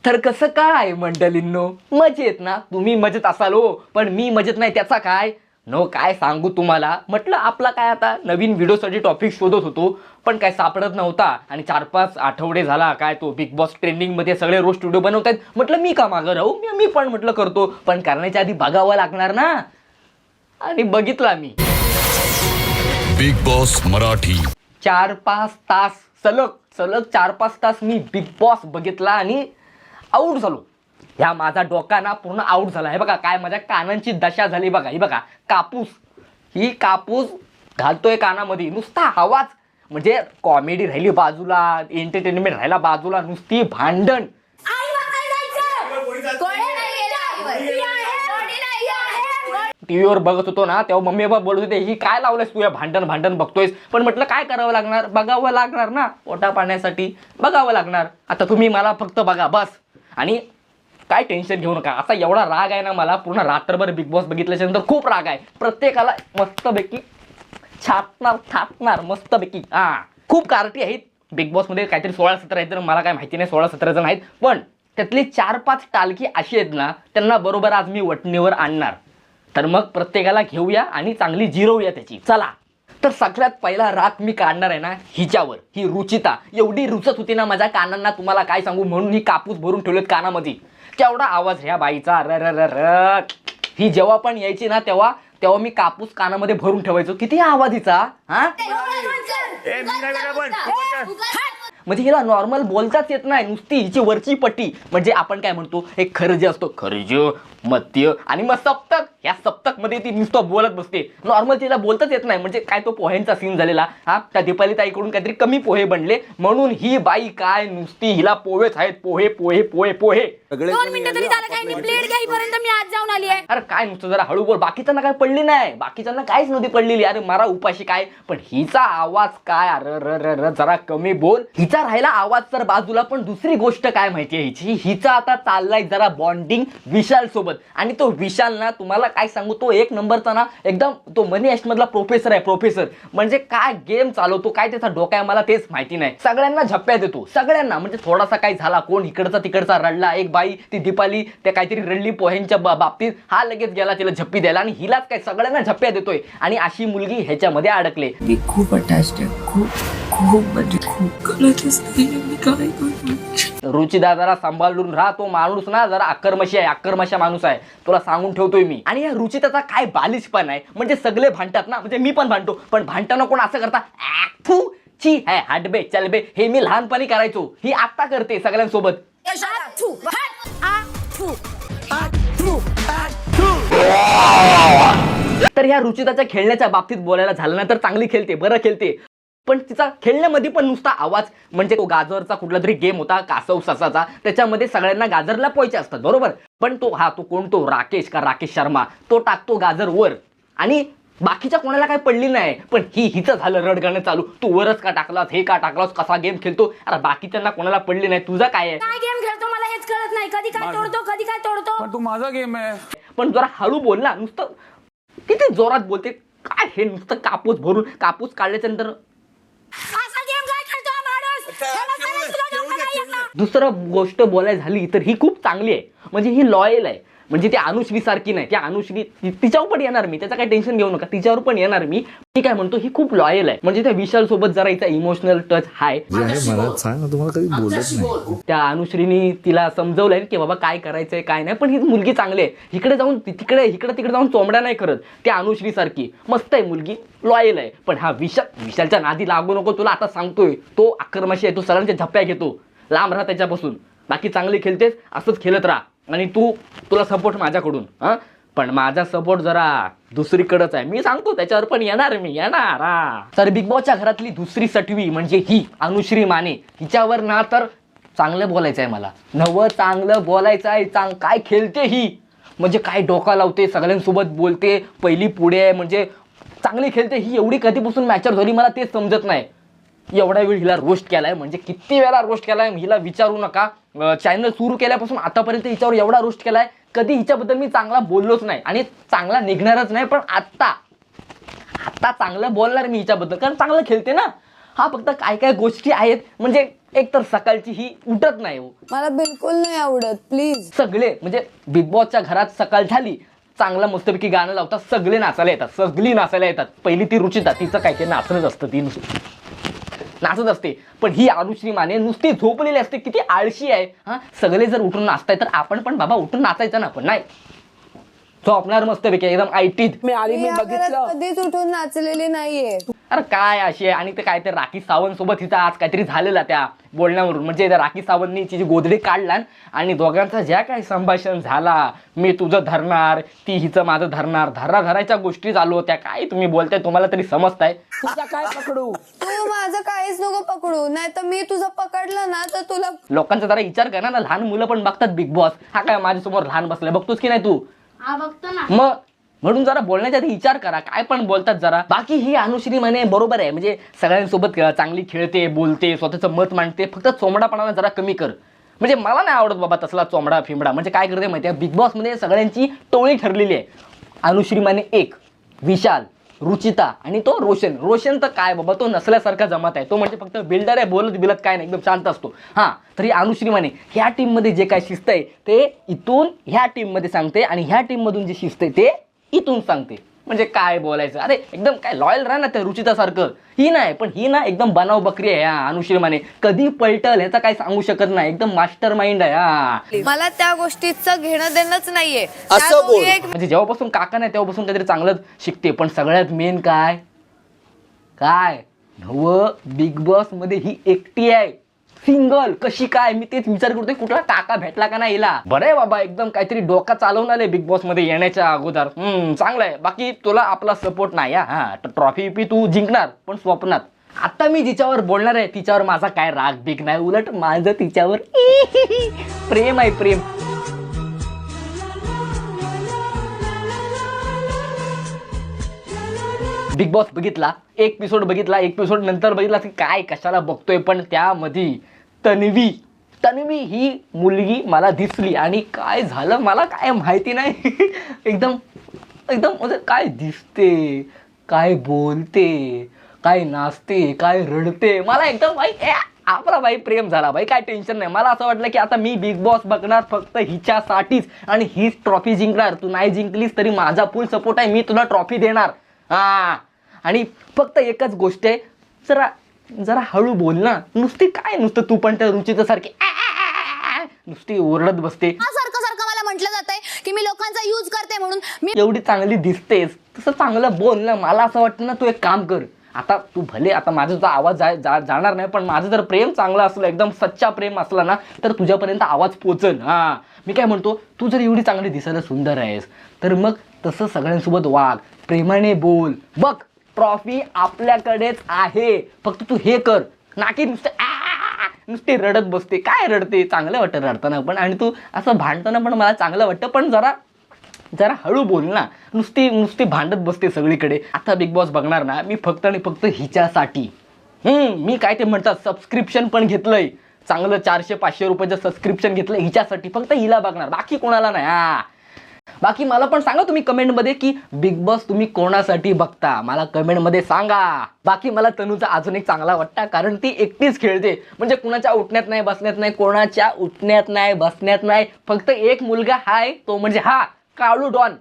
तर कसं काय मंडळींनो, मजेत ना? तुम्ही मजेत असाल हो, पण मी मजेत नाही त्याचा काय नो, काय सांगू तुम्हाला. म्हटलं आपला काय आता नवीन व्हिडिओसाठी टॉपिक शोधत होतो, पण काय सापडत नव्हता. आणि 4-5 आठवडे झाला काय तो बिग बॉस ट्रेंडिंगमध्ये सगळे रोस्ट व्हिडिओ बनवत आहेत. म्हटलं मी का मागं राहू, मी पण म्हटलं करतो, पण करण्याच्या आधी बघावं लागणार ना. आणि बघितला मी बिग बॉस मराठी 4-5 तास सलग 4-5 तास मी बिग बॉस बघितला आणि आऊट झालो. ह्या माझा डोका ना पूर्ण आऊट झाला. हे बघा काय माझ्या कानांची दशा झाली बघा. ही बघा कापूस, ही कापूस घालतोय कानामध्ये, नुसता आवाज. म्हणजे कॉमेडी राहिली बाजूला, एंटरटेनमेंट राहिला बाजूला, नुसती भांडण. टीव्हीवर बघत होतो ना तेव्हा मम्मी बाबा बोलत होते, ही काय लावलंयस तू, या भांडण बघतोयस. पण म्हटलं काय करावं लागणार, बघावं लागणार ना, पोटा पाण्यासाठी बघावं लागणार. आता तुम्ही मला फक्त बघा बस. आणि काय टेन्शन घेऊ नका. असा एवढा राग आहे ना मला, पूर्ण रात्रभर बिग बॉस बघितल्याच्या नंतर खूप राग आहे. प्रत्येकाला मस्तपैकी छाटणार मस्तपैकी. खूप कार्टी आहेत बिग बॉसमध्ये, काहीतरी 16-17 आहेत. तर मला काय माहिती नाही 16-17 जण आहेत, पण त्यातली 4-5 टालकी अशी आहेत ना, त्यांना बरोबर आज मी वटणीवर आणणार. तर मग प्रत्येकाला घेऊया आणि चांगली जिरवूया त्याची. चला तर सगळ्यात पहिला राग मी काढणार आहे ना हिच्यावर. ही रुचिता एवढी रुचत होती ना माझ्या कानांना, तुम्हाला काय सांगू. म्हणून ही कापूस भरून ठेवलेत कानामध्ये. केवढा आवाज ह्या बाईचा, र. ही जेव्हा पण यायची ना तेव्हा मी कापूस कानामध्ये भरून ठेवायचो. किती आवाज हिचा. म्हणजे हिला नॉर्मल बोलताच येत नाही, नुसती हिची वरची पट्टी. म्हणजे आपण काय म्हणतो, एक खर्ज असतो, खर्ज, मध्य आणि मग सप्तक. या सप्तक मध्ये ती नुसतं बोलत बसते. नॉर्मल तिला बोलताच येत नाही. म्हणजे काय तो पोह्यांचा सीन झालेला. त्या दीपाली ताईकडून काहीतरी कमी पोहे बनले, म्हणून ही बाई काय नुसती हिला पोहेच आहेत, पोहे. 2 मिनिटं तरी झालं काय, प्लेट घ्याईपर्यंत मी आज जाऊन आली आहे. अरे काय नुसतं जरा हळू बोल. बाकीच्यांना काय पडली नाही, बाकीच्यांना काहीच नव्हती पडलेली. अरे मारा उपाशी काय, पण हिचा आवाज काय, अरे जरा कमी बोल. हिचा राहिला आवाज तर बाजूला, पण दुसरी गोष्ट काय माहितीये हिचा आता चाललाय जरा बॉन्डिंग विशाल सोबत. आणि तो विशाल ना, तुम्हाला काय सांगू, तो एक नंबरचा ना एकदम, तो मनी हेस्ट मधला प्रोफेसर आहे, प्रोफेसर. म्हणजे काय गेम चालवतो, काय त्याचा डोका आहे मला तेच माहिती नाही. सगळ्यांना झप्प्या देतो, सगळ्यांना. म्हणजे थोडासा काय झाला, कोण इकडचा तिकडचा रडला, एक बाई ती दीपाली त्या काहीतरी रडली पोह्यांच्या बाबतीत, हा लगेच गेला तिला झप्पी द्यायला. आणि हिलाच काय सगळ्यांना झप्प्या देतोय. आणि अशी मुलगी ह्याच्यामध्ये अडकले. मी खूप अटॅच्ड आहे, खूप म्हणजे खूप कळतच नाही मी काय करू. रुची दादाला सांभाळून राहा. तो माणूस ना जरा आक्रमशा माणूस आहे, तुला सांगून ठेवतोय मी. आणि या रुचिताचा काय बालिशपण आहे. म्हणजे सगळे भांडतात ना, म्हणजे मी पण भांडतो, पण भांडताना कोण असं करता, थू ची है हटबे चलबे, हे मी लहानपणी करायचो, ही आता करते सगळ्यांसोबत. तर ह्या रुचिताच्या खेळण्याच्या बाबतीत बोलायला झालं ना, तर चांगली खेळते, बरं खेळते. पण तिचा खेळण्यामध्ये पण नुसता आवाज. म्हणजे तो गाजरचा कुठला तरी गेम होता, कासव ससाचा, त्याच्यामध्ये सगळ्यांना गाजर लपवायचे असतात बरोबर. पण तो कोण, तो राकेश शर्मा, तो टाकतो गाजर वर आणि बाकीच्या कोणाला काय पडली नाही. पण हिचं झालं रडगाणं चालू, तू वरच का टाकलास, हे का टाकलास, कसा गेम खेळतो. अरे बाकीच्यांना कोणाला पडली नाही, तुझा काय आहे. काय गेम खेळतो मला हेच कळत नाही. कधी काय तोडतो. पण तू माझा गेम आहे. पण जरा हळू बोल ना, नुसतं किती जोरात बोलते काय. हे नुसतं कापूस भरून, कापूस काढल्याच्या नंतर असा गेम काय खेळतो हा माणूस. दुसरं गोष्ट बोलायला झाली तर ही खूप चांगली आहे. म्हणजे ही लॉयल आहे. म्हणजे ती अनुश्री सारखी नाही. त्या अनुश्री तिच्यावर पण येणार मी, त्याचं काही टेन्शन घेऊ नका, तिच्यावर पण येणार मी. मी काय म्हणतो, ही खूप लॉयल आहे. म्हणजे त्या विशाल सोबत जरा हिचा इमोशनल टच आहे. तुम्हाला कधी बोलत नाही. त्या अनुश्रीनी तिला समजवलंय की बाबा काय करायचंय काय नाही. पण ही मुलगी चांगली आहे. इकडे तिकडे जाऊन चोंबड्या नाही करत. त्या अनुश्री सारखी मस्त आहे मुलगी, लॉयल आहे. पण हा विशालच्या नादी लागू नको, तुला आता सांगतोय. तो आक्रमशी आहे, तो सगळ्यांच्या झप्प्या घेतो. लांब राहा त्याच्यापासून. बाकी चांगली खेळतेस, असंच खेळत राहा. आणि तुला सपोर्ट माझ्याकडून. पण माझा सपोर्ट जरा दुसरीकडेच आहे, मी सांगतो. त्याच्यावर पण येणार मी, येणार. तर बिग बॉसच्या घरातली दुसरी सटवी म्हणजे ही अनुश्री माने. हिच्यावर ना तर चांगलं बोलायचं आहे मला, चांगलं बोलायचं आहे. काय खेळते ही, म्हणजे काय डोका लावते, सगळ्यांसोबत बोलते, पहिली पुढे आहे. म्हणजे चांगली खेळते ही. एवढी कधीपासून मॅचर झाली मला तेच समजत नाही. एवढा वेळ हिला रोस्ट केलाय, म्हणजे किती वेळा रोस्ट केलाय हिला विचारू नका. चॅनल सुरू केल्यापासून आतापर्यंत हिच्यावर एवढा रोस्ट केलाय, कधी हिच्याबद्दल मी चांगला बोललोच नाही आणि चांगला निघणारच नाही. पण आता चांगलं बोलणार मी हिच्याबद्दल, कारण चांगलं खेळते ना. हा फक्त काय काय गोष्टी आहेत म्हणजे एक तर सकाळची ही उठत नाही हो. मला बिलकुल नाही आवडत प्लीज. सगळे म्हणजे बिग बॉसच्या घरात सकाळ झाली चांगला मस्तपैकी गाणं लावतात, सगळे नाचायला येतात, सगळी नाचायला येतात. पहिली ती रुचिता, तिचं काय ते नाचणंच असतं, ती नाचत असते. पण ही अनुश्री माने नुसती झोपलेली असते, किती आळशी आहे हा. सगळे जर उठून नाचताय तर आपण पण बाबा उठून नाचायचं ना, पण नाही झोपणार मस्तपैकी एकदम आयटीत. मी या घरात कधीच उठून नाचलेली नाहीये. अरे काय अशी आहे. आणि ते काय ते राखी सावंत सोबत हिचा आज काहीतरी झालेला त्या बोलण्यावरून, म्हणजे त्या राखी सावंतनी तिची गोदडी काढला आणि दोघांचा ज्या काही संभाषण झाला, मी तुझं धरणार, ती हिचं माझं धरणार, धरायच्या गोष्टी चालू होत्या. काय तुम्ही बोलताय, तुम्हाला तरी समजताय? तुझा काय पकडू, तू माझं काहीच नको पकडू, नाही तर मी तुझं पकडलं ना तर तुला. लोकांचा जरा विचार करा ना, लहान मुलं पण बघतात बिग बॉस. हा काय माझ्यासमोर लहान बसलाय, बघतोस की नाही तू? हा बघतो ना. मग म्हणून जरा बोलण्याच्या आधी विचार करा, काय पण बोलतात जरा. बाकी ही अनुश्री माने बरोबर आहे, म्हणजे सगळ्यांसोबत चांगली खेळते, बोलते, स्वतःचं मत मांडते. फक्त चोमडापणाला जरा कमी कर. म्हणजे मला नाही आवडत बाबा तसला चोमडा फिमडा. म्हणजे काय करते माहिती आहे, बिग बॉस मध्ये सगळ्यांची टोळी ठरलेली आहे. अनुश्री माने एक, विशाल, रुचिता आणि तो रोशन तर काय बाबा, तो नसल्यासारखा जमात आहे. तो म्हणजे फक्त बिल्डर आहे, बोलत बिलत काय नाही, एकदम शांत असतो. हा तरी अनुश्री माने ह्या टीम मध्ये जे काय शिस्त आहे ते इथून ह्या टीम मध्ये सांगते आणि ह्या टीम मधून जे शिस्त आहे ते इथून सांगते. म्हणजे काय बोलायचं, अरे एकदम काय लॉयल राहा ना त्या रुचिता सारखं. ही नाही, पण ही ना एकदम बनाव बकरी आहे हा अनुश्री माने. कधी पलटल ह्याचा काय सांगू शकत नाही, एकदम मास्टर माइंड आहे हा. मला त्या गोष्टीचं घेणं देणंच नाहीये. म्हणजे जेव्हापासून काका नाही तेव्हापासून काहीतरी चांगलंच शिकते. पण सगळ्यात मेन काय बिग बॉस मध्ये ही एकटी आहे, सिंगल. कशी काय, मी तेच विचार करतोय, कुठला काका भेटला का नाही हिला. बरं आहे बाबा, एकदम काहीतरी डोका चालवून आले बिग बॉस मध्ये येण्याच्या अगोदर. चांगलं आहे. बाकी तुला आपला सपोर्ट नाही हा. ट्रॉफी तू जिंकणार पण स्वप्नात. आता मी जिच्यावर बोलणार आहे तिच्यावर माझा काय राग बिग नाही, उलट माझं तिच्यावर प्रेम आहे, प्रेम. बिग बॉस बघितला, एक एपिसोड बघितला, एक एपिसोड नंतर बघितला की काय कशाला बघतोय. पण त्यामध्ये तन्वी ही मुलगी मला दिसली आणि काय झालं मला काय माहिती नाही. एकदम म्हणजे काय दिसते, काय बोलते, काय नाचते, काय रडते, मला एकदम भाई आपला भाई प्रेम झाला भाई. काय टेन्शन नाही. मला असं वाटलं की आता मी बिग बॉस बघणार फक्त हिच्यासाठीच आणि हीच ट्रॉफी जिंकणार. तू नाही जिंकलीस तरी माझा फुल सपोर्ट आहे, मी तुला ट्रॉफी देणार. हा आणि फक्त एकच गोष्ट आहे, जरा हळू बोल ना. नुसतं तू पण त्या रुचिता सारखी नुसती ओरडत बसते. सारखं मला म्हटलं जातंय की मी लोकांचा यूज करते म्हणून. मी एवढी चांगली दिसतेस, तसं चांगलं बोल ना. मला असं वाटतं ना, तू एक काम कर आता, तू भले आता माझा जो आवाज जाणार नाही, पण माझं जर प्रेम चांगलं असलं, एकदम सच्चा प्रेम असला ना, तर तुझ्यापर्यंत आवाज पोचल. हा मी काय म्हणतो, तू जर एवढी चांगली दिसायला सुंदर आहेस तर मग तसं सगळ्यांसोबत वाग, प्रेमाने बोल. बघ ट्रॉफी आपल्याकडेच आहे, फक्त तू हे कर ना की नुसते रडत बसते. काय रडते, चांगलं वाटतं रडताना पण, आणि तू असं भांडताना पण मला चांगलं वाटतं, पण जरा हळू बोल ना. नुसती भांडत बसते सगळीकडे. आता बिग बॉस बघणार ना मी फक्त आणि फक्त हिच्यासाठी. मी काय ते म्हणतात सबस्क्रिप्शन पण घेतलंय, चांगलं 400-500 रुपयाचं सबस्क्रिप्शन घेतलंय हिच्यासाठी. फक्त हिला बघणार, बाकी कोणाला नाही. हा बाकी मला पण सांगा तुम्ही कमेंटमध्ये की बिग बॉस तुम्ही कोणासाठी बघता, मला कमेंटमध्ये सांगा. बाकी मला तनूचा अजून एक चांगला वाटतं, कारण ती एकटीच खेळते. म्हणजे कुणाच्या उठण्यात नाही बसण्यात नाही, कोणाच्या उठण्यात नाही बसण्यात नाही. फक्त एक मुलगा हाय, तो म्हणजे हा काळू डॉन.